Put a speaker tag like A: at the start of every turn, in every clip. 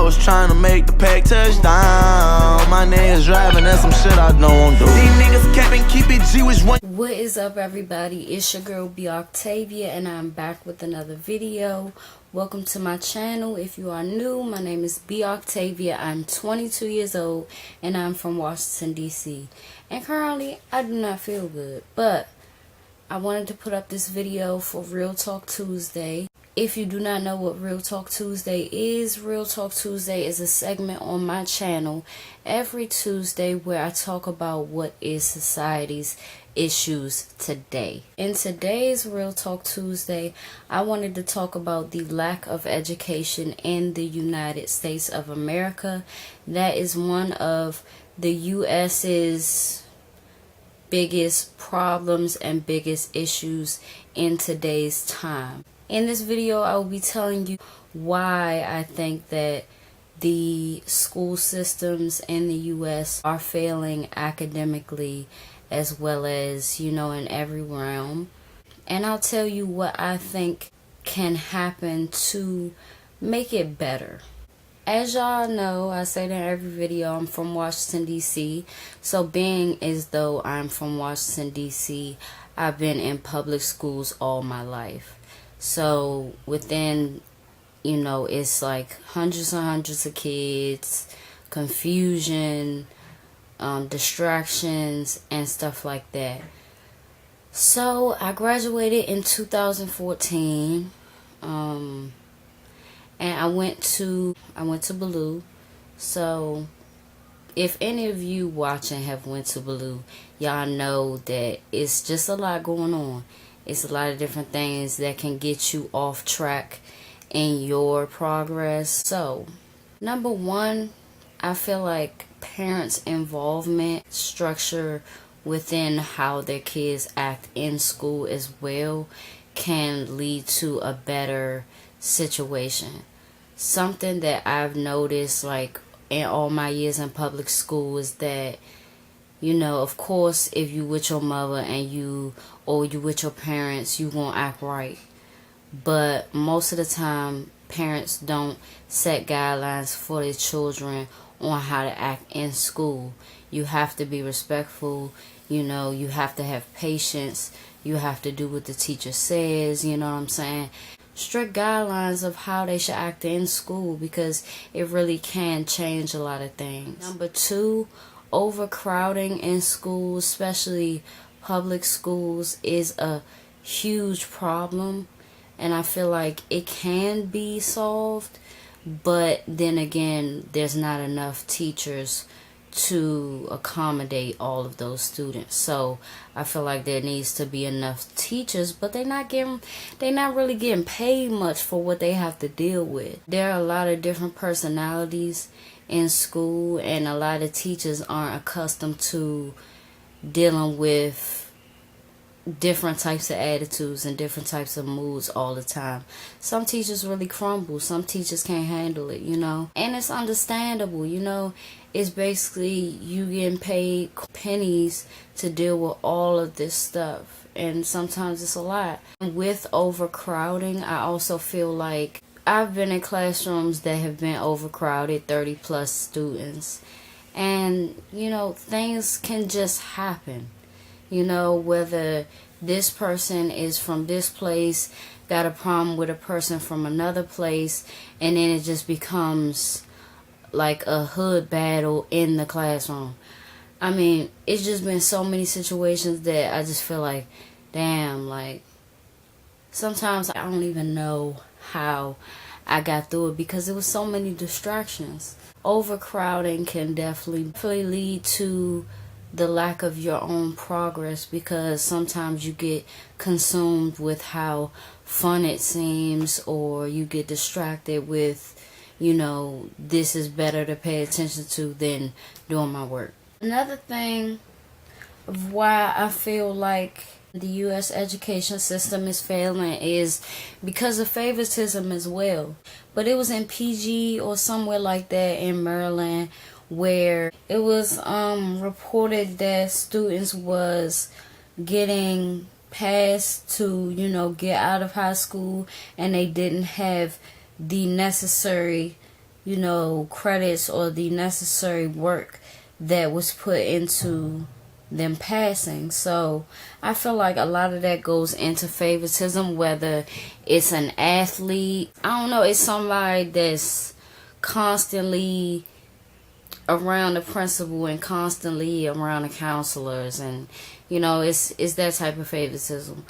A: was trying to make the pack touchdown. My niggas driving, that's some shit I don't do. These niggas capping, keep it G, which one?
B: What is up, everybody? It's your girl B Octavia, and I'm back with another video. Welcome to my channel. If you are new, my name is B Octavia. I'm 22 years old and I'm from Washington, D.C. And currently I do not feel good, but I wanted to put up this video for Real Talk Tuesday. If you do not know what Real Talk Tuesday is a segment on my channel every Tuesday where I talk about what is society's issues today. In today's Real Talk Tuesday, I wanted to talk about the lack of education in the United States of America. That is one of the U.S.'s biggest problems and biggest issues in today's time. In this video, I will be telling you why I think that the school systems in the U.S. are failing academically as well as, in every realm. And I'll tell you what I think can happen to make it better. As y'all know, I say that in every video, I'm from Washington, D.C. So being as though I'm from Washington, D.C., I've been in public schools all my life. So within, it's like hundreds and hundreds of kids, confusion, distractions, and stuff like that. So I graduated in 2014, and I went to Blue. So if any of you watching have went to Blue, y'all know that it's just a lot going on. It's a lot of different things that can get you off track in your progress. So, number one, I feel like parents' involvement, structure within how their kids act in school as well can lead to a better situation. Something that I've noticed like in all my years in public school is that, of course, if you with your mother and you with your parents, you gonna act right. But most of the time, parents don't set guidelines for their children on how to act in school. You have to be respectful, you have to have patience, you have to do what the teacher says, you know what I'm saying? Strict guidelines of how they should act in school, because it really can change a lot of things. Number two, overcrowding in schools, especially public schools, is a huge problem, and I feel like it can be solved, but then again, there's not enough teachers to accommodate all of those students. So I feel like there needs to be enough teachers, but they're not really getting paid much for what they have to deal with. There are a lot of different personalities in school, and a lot of teachers aren't accustomed to dealing with different types of attitudes and different types of moods all the time. Some teachers really crumble, some teachers can't handle it, and it's understandable. It's basically you getting paid pennies to deal with all of this stuff, and sometimes it's a lot. With overcrowding, I also feel like I've been in classrooms that have been overcrowded, 30 plus students, and things can just happen. Whether this person is from this place, got a problem with a person from another place, and then it just becomes like a hood battle in the classroom. I mean, it's just been so many situations that I just feel like, damn, like, sometimes I don't even know how I got through it because there was so many distractions. Overcrowding can definitely lead to the lack of your own progress, because sometimes you get consumed with how fun it seems, or you get distracted with, this is better to pay attention to than doing my work. Another thing of why I feel like the U.S. education system is failing is because of favoritism as well. But it was in PG or somewhere like that in Maryland where it was reported that students was getting passed to, get out of high school, and they didn't have the necessary credits or the necessary work that was put into them passing. So I feel like a lot of that goes into favoritism, whether it's an athlete, I don't know, it's somebody that's constantly around the principal and constantly around the counselors, and it's that type of favoritism.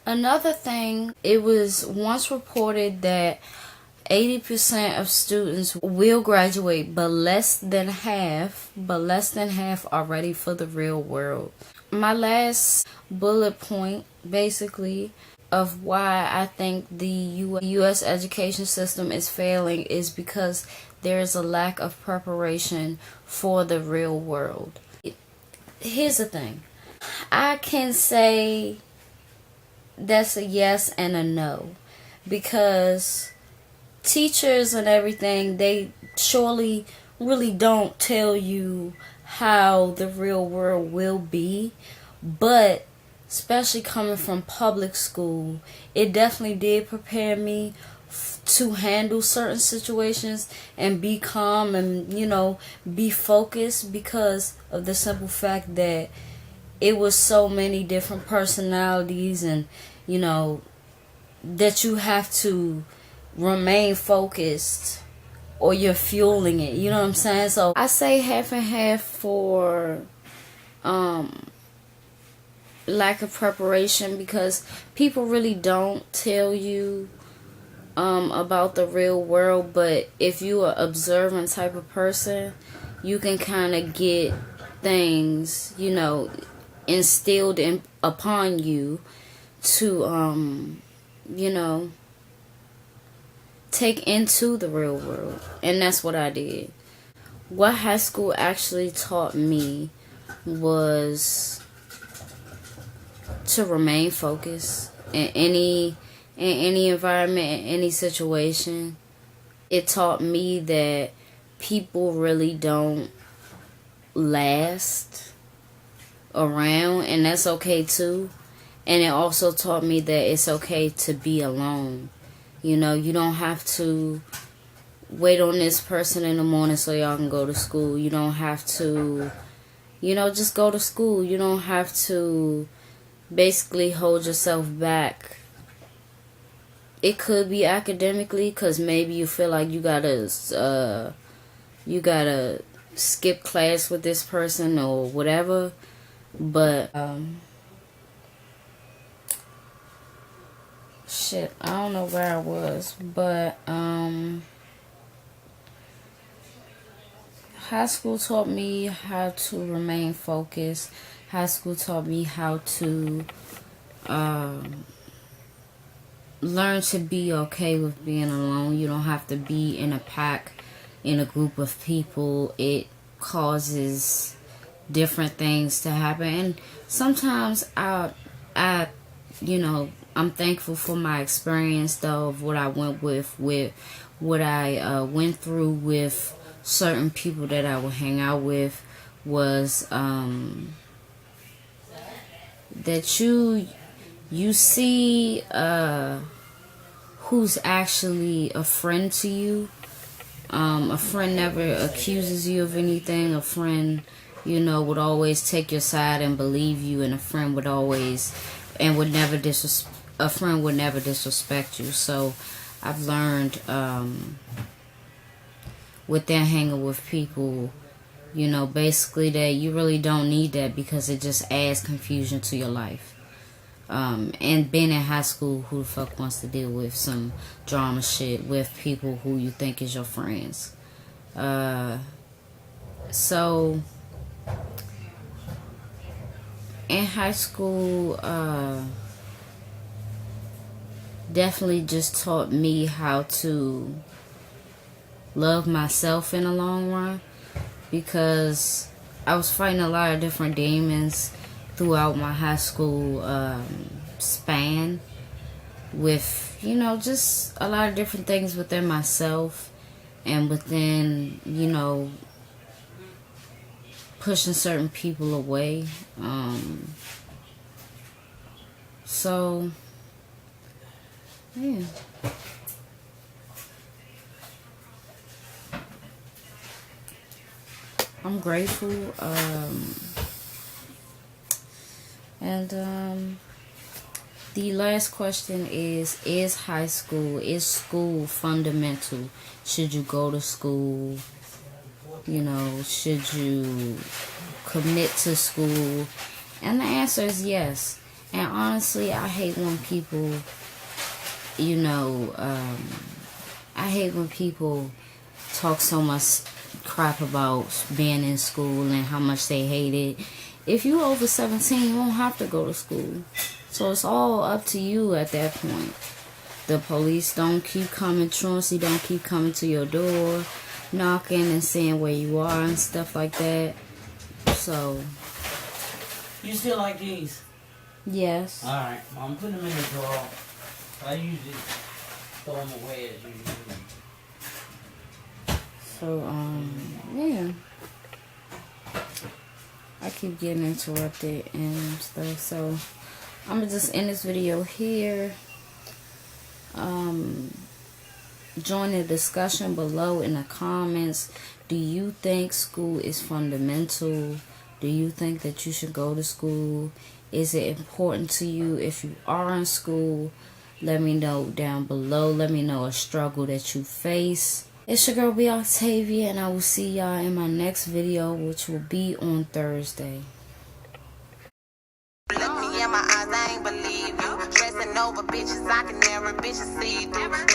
B: Another thing, it was once reported that 80% of students will graduate, but less than half are ready for the real world. My last bullet point, basically, of why I think the U.S. education system is failing is because there is a lack of preparation for the real world. Here's the thing. I can say that's a yes and a no, because teachers and everything, they surely really don't tell you how the real world will be, but especially coming from public school, it definitely did prepare me to handle certain situations and be calm and be focused, because of the simple fact that it was so many different personalities, and that you have to remain focused or you're fueling it. You know what I'm saying? So I say half and half for lack of preparation, because people really don't tell you about the real world. But if you're an observant type of person, you can kind of get things instilled upon you to take into the real world. And that's what I did. What high school actually taught me was to remain focused in any environment, in any situation. It taught me that people really don't last around, and that's okay too. And it also taught me that it's okay to be alone. You don't have to wait on this person in the morning so y'all can go to school. You don't have to, just go to school. You don't have to basically hold yourself back. It could be academically, because maybe you feel like you gotta skip class with this person or whatever. But shit, I don't know where I was, but high school taught me how to remain focused. High school taught me how to learn to be okay with being alone. You don't have to be in a pack, in a group of people. It causes different things to happen, and sometimes I'm thankful for my experience, though, of what I went with what I went through with certain people that I would hang out with, was that you see who's actually a friend to you. A friend never accuses you of anything. A friend, would always take your side and believe you, and a friend would never disrespect you. So I've learned within hanging with people, basically that you really don't need that, because it just adds confusion to your life. And being in high school, who the fuck wants to deal with some drama shit with people who you think is your friends? So in high school, definitely just taught me how to love myself in the long run, because I was fighting a lot of different demons throughout my high school span, with just a lot of different things within myself, and within pushing certain people away. So yeah. I'm grateful. The last question is high school, is school fundamental? Should you go to school? You know, should you commit to school? And the answer is yes. And honestly, I hate when people, you know, I hate when people talk so much crap about being in school and how much they hate it. If you're over 17, you don't have to go to school. So it's all up to you at that point. The police don't keep coming, truancy don't keep coming to your door, knocking and saying where you are and stuff like that. So.
C: You still like these?
B: Yes.
C: Alright, well, I'm putting them in the drawer. I usually throw them away as usual.
B: So, yeah. I keep getting interrupted and stuff, so I'm gonna just end this video here. Join the discussion below in the comments. Do you think school is fundamental? Do you think that you should go to school? Is it important to you if you are in school? Let me know down below. Let me know a struggle that you face. It's your girl B Octavia, and I will see y'all in my next video, which will be on Thursday.
D: Look me in my eyes, I ain't believe you. Stressing over bitches, I can never bitches see through.